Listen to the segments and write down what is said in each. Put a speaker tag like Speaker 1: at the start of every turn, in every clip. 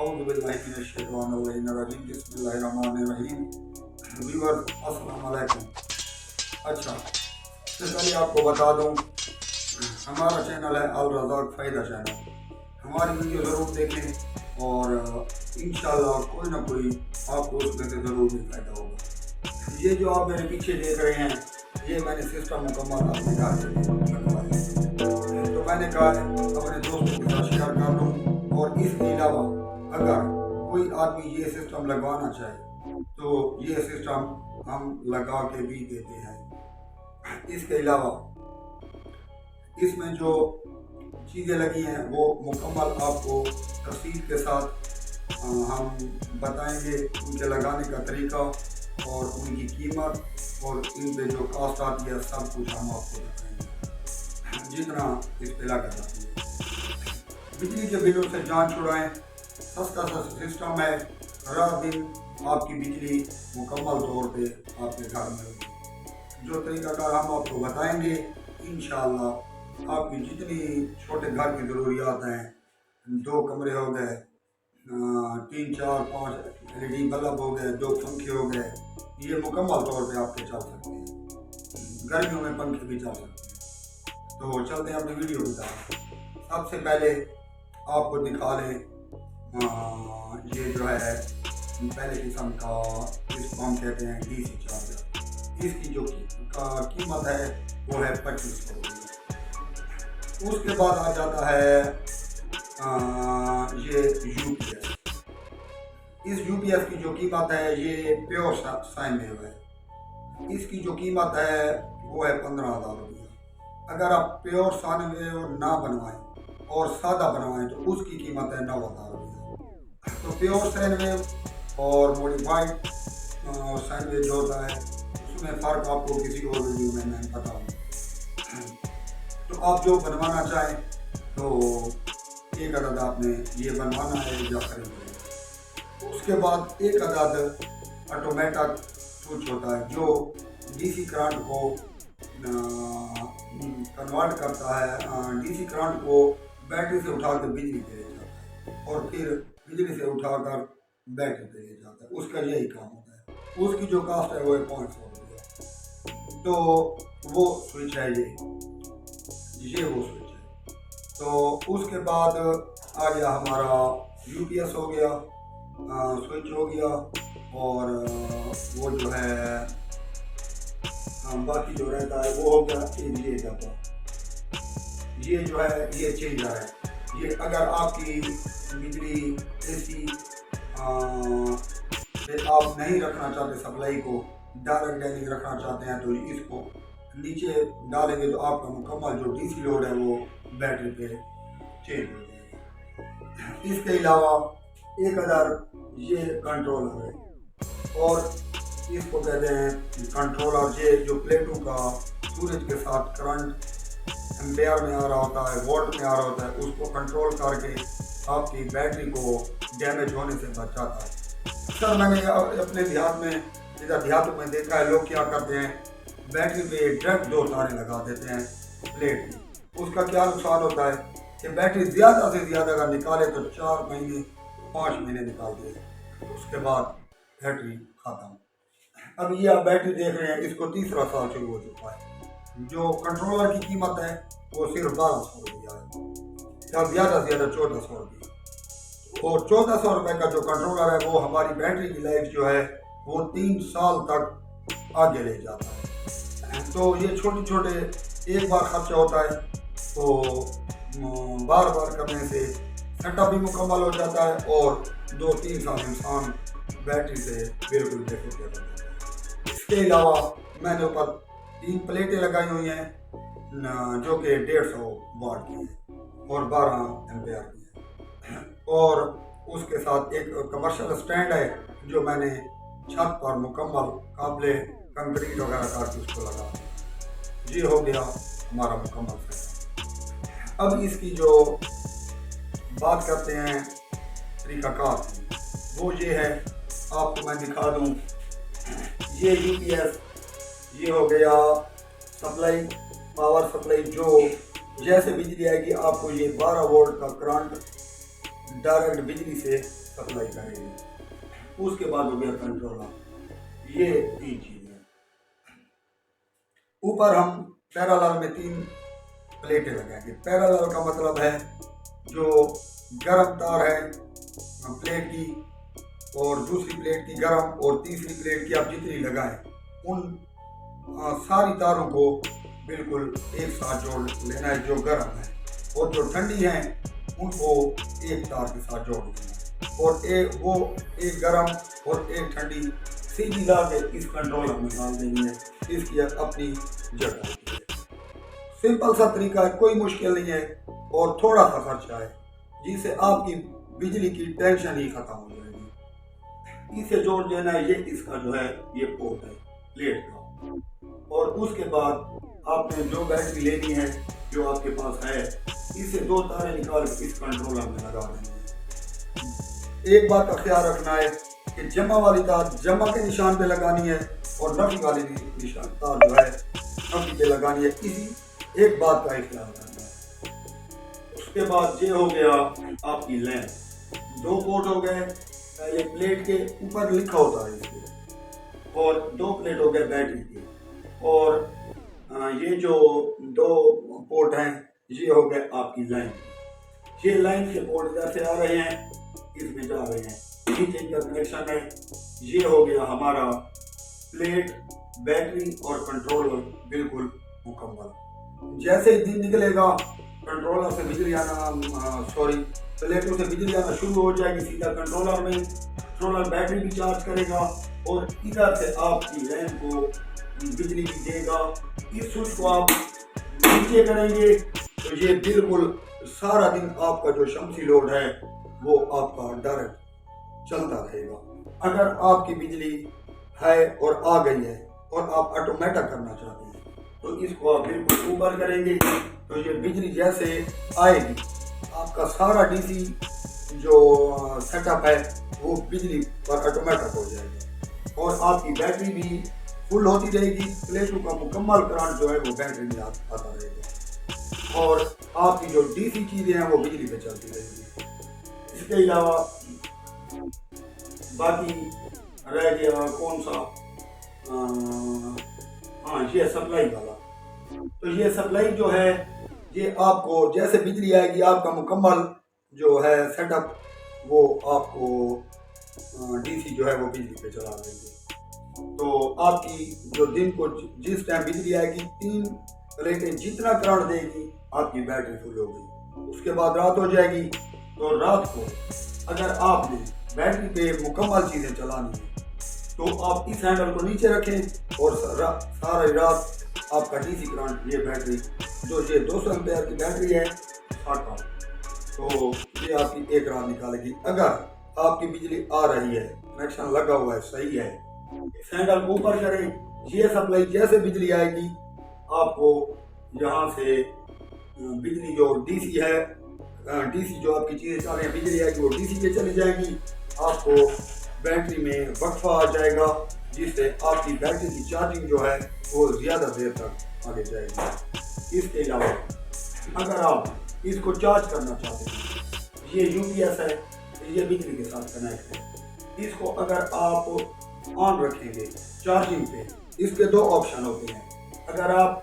Speaker 1: औज़ु बिल्लाहि मिनश शैतानिर रजीम बिस्मिल्लाहिर्रहमानिर्रहीम। व्यूअर्स अस्सलाम वालेकुम। अच्छा, इससे पहले आपको बता दूं, हमारा चैनल है अल रज़ाक फ़ायदा चैनल। हमारी वीडियो ज़रूर देखें और इंशाअल्लाह कोई ना कोई आपको उसमें से ज़रूर भी फ़ायदा होगा। ये जो आप मेरे पीछे देख रहे हैं, ये मैंने सिस्टम मुकम्मल अपने घर के लिए लगवाया है। तो मैंने कहा अपने दोस्तों के साथ शेयर कर दूं, और इसके अलावा अगर कोई आदमी ये सिस्टम लगवाना चाहे तो ये सिस्टम हम लगा के भी देते हैं। इसके अलावा इसमें जो चीज़ें लगी हैं वो मुकम्मल आपको तफसील के साथ हम बताएंगे, उनके लगाने का तरीका और उनकी कीमत और इन पे जो कास्ट आती है सब कुछ हम आपको बताएंगे जितना इस पे लगा जाती है। बिजली के बिलों से जान छुड़ाएं, सस्ता सिस्टम है। रात दिन आपकी बिजली मुकम्मल तौर पे आपके घर में होगी। जो तरीकाकार हम आपको बताएंगे, इंशाअल्लाह आपकी जितनी छोटे घर की ज़रूरियात हैं, 2 कमरे हो गए, 3, 4, 5 LED बल्ब हो गए, 2 पंखे हो गए, ये मुकम्मल तौर पे आपके चल सकते हैं। गर्मियों में पंखे भी चल सकते हैं। तो चलते हैं अपनी वीडियो की तरफ। सबसे पहले आपको दिखा लें ये जो है पहले किस्म का, इसको हम कहते हैं DC चार्जर। इसकी जो कीमत है वो है 2500 रुपये। उसके बाद आ जाता है ये UPS। इस UPS की जो कीमत है, ये प्योर साइन वेव है। इसकी जो कीमत है वो है 15,000 रुपये। अगर आप प्योर साइन वेव ना बनवाएं और सादा बनवाएं तो उसकी कीमत है 9,000 रुपये। तो प्योर साइन वेव और मॉडिफाइड साइन वेव जो होता है उसमें फ़र्क आपको किसी और वीडियो में मैं बताऊँ। तो आप जो बनवाना चाहें तो एक अदद आपने ये बनवाना है या खरीदना है। उसके बाद एक अदद ऑटोमेटिक स्विच होता है जो DC करंट को कन्वर्ट करता है, DC करंट को बैटरी से उठा कर बिजली पे ले जाता है और फिर बिजली से उठाकर बैटरी पे ले जाता है। उसका यही काम होता है। उसकी जो कास्ट है वो है 500 रुपये। तो वो स्विच है ये वो स्विच है। तो उसके बाद आ गया हमारा UPS हो गया, स्विच हो गया, और वो जो है बाकी जो रहता है वो हो गया ये जाता। ये जो है ये चेंजर है। ये अगर आपकी बिजली AC आप नहीं रखना चाहते, सप्लाई को डायरेक्ट डायरेक्ट रखना चाहते हैं, तो इसको नीचे डालेंगे तो आपका मुकम्मल जो DC लोड है वो बैटरी पे चेंज हो जाएगा। इसके अलावा एक अदर ये कंट्रोलर है और इसको कहते हैं कंट्रोलर। ये जो प्लेटों का सूरज के साथ करंट एम्पेयर में आ रहा होता है, वोल्ट में आ रहा होता है, उसको कंट्रोल करके आपकी बैटरी को डैमेज होने से बचाता है। अक्सर मैंने अपने देहात में, इधर देहातों में देखा है, लोग क्या करते हैं, बैटरी पे डायरेक्ट 2 तारे लगा देते हैं प्लेट में। उसका क्या नुकसान होता है कि बैटरी ज़्यादा से ज़्यादा अगर निकाले तो 4 महीने 5 महीने निकाल दे, उसके बाद बैटरी ख़त्म। अब ये आप बैटरी देख रहे हैं, इसको 3रा साल शुरू हो चुका है। जो कंट्रोलर की कीमत है वो सिर्फ 1200 रुपया है, या ज़्यादा से ज़्यादा 1400 रुपया। और 1400 रुपये का जो कंट्रोलर है वो हमारी बैटरी की लाइफ जो है वो 3 साल तक आगे ले जाता है। तो ये छोटे छोटे एक बार खर्चा होता है, तो बार बार करने से सेटअप भी मुकम्मल हो जाता है और 2-3 साल इंसान बैटरी से बिल्कुल बेफिक्र हो जाता है। इसके अलावा मैंने ऊपर 3 प्लेटें लगाई हुई हैं जो कि 150 वाट की हैं और 12 एम्पेयर की हैं, और उसके साथ एक कमर्शियल स्टैंड है जो मैंने छत पर मुकम्मल काबले कंक्रीट वगैरह करके उसको लगा। ये हो गया हमारा मुकम्मल सेटअप। अब इसकी जो बात करते हैं तरीकाकार, वो ये है, आपको मैं दिखा दूँ। ये UPS, ये हो गया सप्लाई, पावर सप्लाई। जो जैसे बिजली आएगी आपको ये 12 वोल्ट का करंट डायरेक्ट बिजली से सप्लाई करेंगे। उसके बाद हो गया कंट्रोलर। ये 3 चीजें। ऊपर हम पैरेलल में 3 प्लेटें लगाएंगे। पैरेलल का मतलब है जो गर्म तार है प्लेट की, और दूसरी प्लेट की गर्म, और तीसरी प्लेट की आप जितनी लगाएं उन सारी तारों को बिल्कुल एक साथ जोड़ लेना है जो गर्म है, और जो ठंडी हैं उनको एक तार के साथ जोड़ देना है, और एक गर्म और एक ठंडी सीधी ला के इस कंट्रोलर में डाल देनी है। इसकी अपनी जगह होती है। सिंपल सा तरीका है, कोई मुश्किल नहीं है, और थोड़ा सा खर्चा है, जिससे आपकी बिजली की टेंशन ही खत्म हो जाएगी। इसे जोड़ देना है। ये इसका जो है ये पोर्ट है प्लेट का, और उसके बाद आपने जो बैटरी लेनी है जो आपके पास है, इसे 2 तारें निकाल के इस कंट्रोलर में लगा देनी है। एक बात का ख्याल रखना है कि जमा वाली तार जमा के निशान पे लगानी है, और नफी वाली निशान तार जो है नफी पे लगानी है। इसी एक बात का ख्याल रखना है। उसके बाद ये हो गया आपकी लैंप। 2 पोर्ट हो गए, पहले प्लेट के ऊपर लिखा होता है इसके, और 2 प्लेट हो गए बैटरी के, और ये जो 2 पोर्ट हैं ये हो गए आपकी लाइन। ये लाइन के पोर्ट जैसे आ रहे हैं इसमें जा रहे हैं, नीचे का कनेक्शन है। ये हो गया हमारा प्लेट, बैटरी और कंट्रोलर बिल्कुल मुकम्मल। जैसे ही दिन निकलेगा कंट्रोलर से बिजली आना प्लेटों से बिजली आना शुरू हो जाएगी सीधा कंट्रोलर में। कंट्रोलर बैटरी भी चार्ज करेगा, और इधर से आपकी लैंप को बिजली भी देगा। इस स्विच को आप नीचे करेंगे तो ये बिल्कुल सारा दिन आपका जो शमसी लोड है वो आपका डायरेक्ट चलता रहेगा। अगर आपकी बिजली है और आ गई है और आप ऑटोमेटिक करना चाहते हैं तो इसको आप बिल्कुल ऊपर करेंगे तो ये बिजली जैसे आएगी आपका सारा डीसी जो सेटअप है वो बिजली पर ऑटोमेटिक हो जाएगा, और आपकी बैटरी भी फुल होती रहेगी। प्लेटों का मुकम्मल करंट जो है वो बैटरी में आता रहेगा, और आपकी जो डीसी चीज़ें हैं वो बिजली पे चलती रहेगी। इसके अलावा बाकी रह गया कौन सा, हाँ ये सप्लाई वाला। तो ये सप्लाई जो है ये आपको जैसे बिजली आएगी आपका मुकम्मल जो है सेटअप वो आपको डीसी जो है वो बिजली पे चला देंगे। तो आपकी जो दिन को जिस टाइम बिजली आएगी 3 प्लेटें जितना करंट देगी आपकी बैटरी फुल होगी। उसके बाद रात हो जाएगी, तो रात को अगर आपने बैटरी पे मुकम्मल चीज़ें चलानी है तो आप इस हैंडल को नीचे रखें और सारी रात आपका डीसी करंट ये बैटरी जो ये 200 एम्पेयर की बैटरी है आता, तो ये आपकी एक रात निकालेगी। अगर आपकी बिजली आ रही है, कनेक्शन लगा हुआ है, सही है, इस हैंडल को ऊपर करें। ये सप्लाई जैसे बिजली आएगी आपको यहाँ से बिजली जो डीसी है, डीसी जो आपकी चीज़ें चल रही हैं बिजली आएगी वो डीसी पे चली जाएगी। आपको बैटरी में वक्फा आ जाएगा जिससे आपकी बैटरी की चार्जिंग जो है वो ज़्यादा देर तक आगे जाएगी। इसके अलावा अगर आप इसको चार्ज करना चाहते हैं, ये यूपीएस है, ये बिजली के साथ कनेक्ट है। इसको अगर आप ऑन रखेंगे चार्जिंग पे, इसके 2 ऑप्शन होते हैं। अगर आप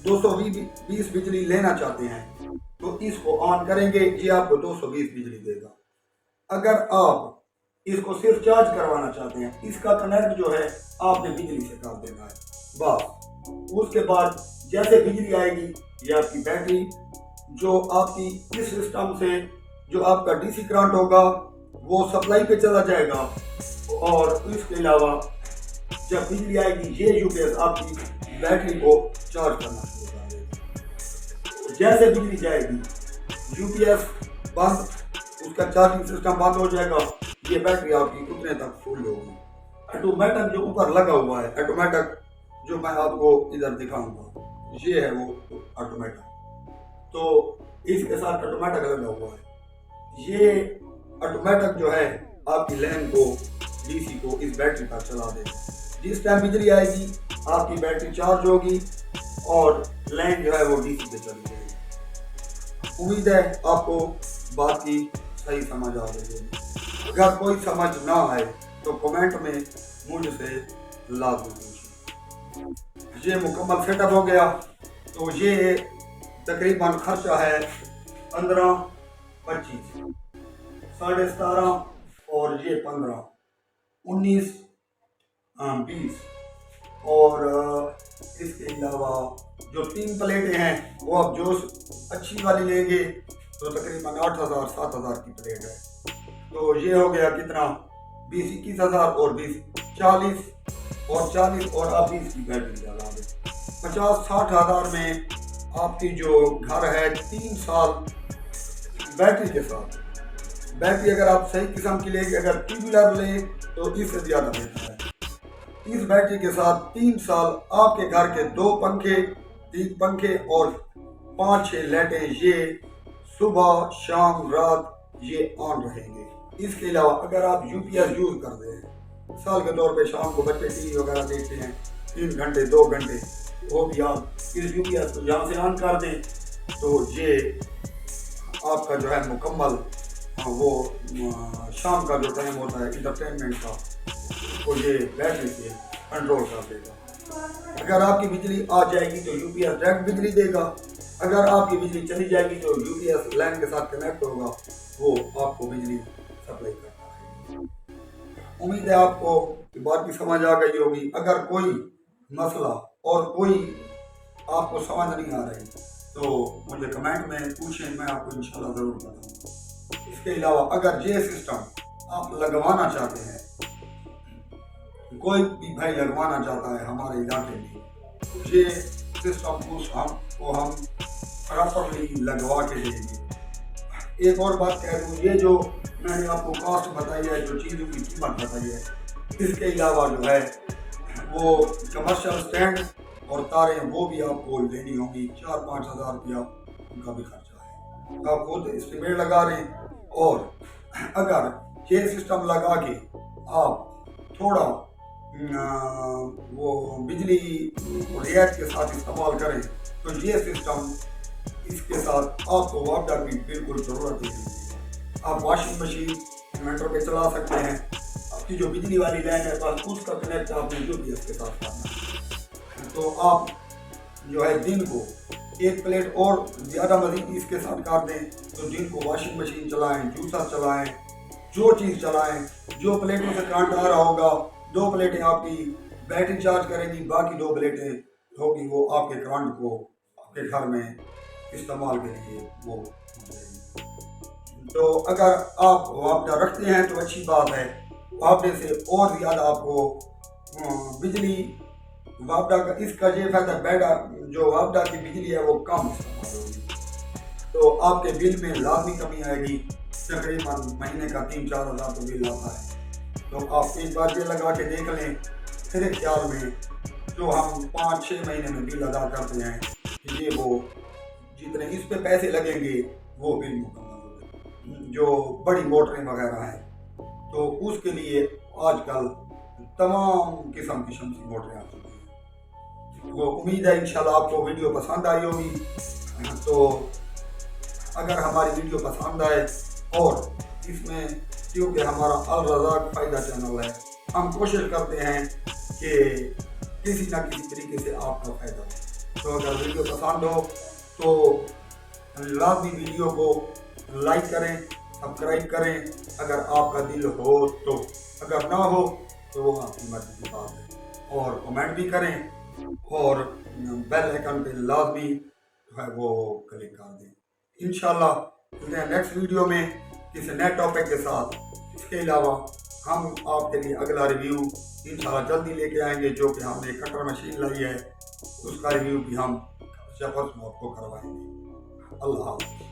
Speaker 1: 220 बिजली लेना चाहते हैं तो इसको ऑन करेंगे, ये आपको 220 बिजली देगा। अगर आप इसको सिर्फ चार्ज करवाना चाहते हैं, इसका कनेक्ट जो है आपने बिजली से कर देना है बस। उसके बाद जैसे बिजली आएगी ये आपकी बैटरी जो आपकी इस सिस्टम से जो आपका डीसी करंट होगा वो सप्लाई पे चला जाएगा, और इसके अलावा जब बिजली आएगी ये यूपीएस आपकी बैटरी को चार्ज करना शुरू कर देगा। जैसे बिजली जाएगी यूपीएस बंद, उसका चार्जिंग सिस्टम बंद हो जाएगा, ये बैटरी आपकी उतने तक फुल होगी। ऑटोमेटिक जो ऊपर लगा हुआ है, ऑटोमेटिक जो मैं आपको इधर दिखाऊंगा ये है वो ऑटोमेटिक, तो इसके साथ ऑटोमेटिक लगा हुआ है। ये ऑटोमेटिक जो है आपकी लाइन को डीसी को इस बैटरी पर चला देगा। जिस टाइम बिजली आएगी आपकी बैटरी चार्ज होगी और लाइन जो है वो डीसी पे चली जाएगी। उम्मीद है आपको बात की सही समझ आ रही है। अगर कोई समझ ना आए तो कमेंट में मुझसे लाजमी पूछिए। ये मुकम्मल सेटअप हो गया। तो ये तकरीबन खर्चा है 15-25, 17.5 और ये 15, 19, 20 और इसके अलावा जो 3 प्लेटें हैं वो आप जो अच्छी वाली लेंगे तो तकरीबन 8,000 7,000 की प्लेट है। तो ये हो गया कितना, 20-21,000 और 20-40 और 40 और आप 20 की बैटरी लगा दें, 50-60 हज़ार में आपकी जो घर है 3 साल बैटरी के साथ। बैटरी अगर आप सही किस्म की लेंगे, अगर टू व्हीलर लें तो इससे ज़्यादा बेहतर है। इस बैटरी के साथ 3 साल आपके घर के 2 पंखे, 3 पंखे और 5-6 लाइटें ये सुबह शाम रात ये ऑन रहेंगे। इसके अलावा अगर आप यूपीएस यूज़ करते हैं, मिसाल के तौर पे शाम को बच्चे टीवी वगैरह देखते हैं 3 घंटे 2 घंटे, वो भी आप इस यूपीएस को यहाँ से ऑन कर दें तो ये आपका जो है मुकम्मल वो शाम का जो टाइम होता है इंटरटेनमेंट का, तो ये बैटरी से कंट्रोल कर देगा। अगर आपकी बिजली आ जाएगी तो यूपीएस डायरेक्ट बिजली देगा, अगर आपकी बिजली चली जाएगी तो यूपीएस लाइन के साथ कनेक्ट होगा, वो आपको बिजली सप्लाई करता है। उम्मीद है आपको बात भी समझ आ गई होगी। अगर कोई मसला और कोई आपको समझ नहीं आ रही तो मुझे कमेंट में पूछें, मैं आपको इंशाल्लाह ज़रूर बताऊंगा। इसके अलावा अगर ये सिस्टम आप लगवाना चाहते हैं, कोई भी भाई लगवाना चाहता है हमारे इलाके में, ये सिस्टम हम प्रॉपरली लगवा के देंगे। एक और बात कह दूँ, ये जो मैंने आपको कॉस्ट बताई है, जो चीज़ों की कीमत बताई है, इसके अलावा जो है वो कमर्शियल स्टैंड और तारें वो भी आपको लेनी होंगी, 4-5 हज़ार रुपया उनका भी खर्चा है। आप खुद एस्टिमेट लगा लें। और अगर ये सिस्टम लगा के आप थोड़ा वो बिजली रियायत के साथ इस्तेमाल करें तो ये सिस्टम, इसके साथ आपको वापडा की बिल्कुल ज़रूरत नहीं है। आप वॉशिंग मशीन इन्वर्टर पे चला सकते हैं। आपकी जो बिजली वाली लाइन है बस उसका कनेक्ट आपने यूपीएस के साथ करना है। तो आप जो है दिन को 1 प्लेट और ज़्यादा मज़ीद इसके साथ कर दें तो दिन को वॉशिंग मशीन चलाएं, जूसर चलाएं, जो चीज़ चलाएं, जो प्लेटों से करंट आ रहा होगा 2 प्लेटें आपकी बैटरी चार्ज करेंगी, बाकी 2 प्लेटें होगी वो आपके करंट को आपके घर में इस्तेमाल के लिए वो देंगी। तो अगर आप वापडा रखते हैं तो अच्छी बात है, वापडे से और ज़्यादा आपको बिजली वापडा का इसका ये फायदा, बैडा जो वापडा की बिजली है वो कम इस्तेमाल होगी तो आपके बिल में लाजमी कमी आएगी। तकरीबन महीने का 3-4 हज़ार तो बिल आता है। तो आप एक बार ये लगा के देख लें, मेरे ख्याल में जो हम 5-6 महीने में बिल अदा करते हैं ये वो जितने इस पे पैसे लगेंगे वो बिल मुकम्मल होगा। जो बड़ी मोटरें वगैरह हैं तो उसके लिए आजकल तमाम किस्म की मोटरें आ चुकी हैं। वो उम्मीद है इंशाल्लाह आपको वीडियो पसंद आई होगी। तो अगर हमारी वीडियो पसंद आए और इसमें, क्योंकि हमारा अल रज़ाक फ़ायदा चैनल है, हम कोशिश करते हैं कि किसी ना किसी तरीके से आपका फ़ायदा हो। तो अगर वीडियो पसंद हो तो लाजमी वीडियो को लाइक करें, सब्सक्राइब करें अगर आपका दिल हो तो, अगर ना हो तो वो आपकी मर्ज़ी की बात है। और कमेंट भी करें और बेल आइकन पे लाजमी जो है वो क्लिक कर दें। इंशाल्लाह मिलते हैं नेक्स्ट वीडियो में किसी नए टॉपिक के साथ। इसके अलावा हम आपके लिए अगला रिव्यू इंशाल्लाह जल्दी लेके आएंगे, जो कि हमने कटर मशीन लाई है उसका रिव्यू भी हम जबरदस्त आपको करवाएंगे। अल्लाह हाफ़िज़।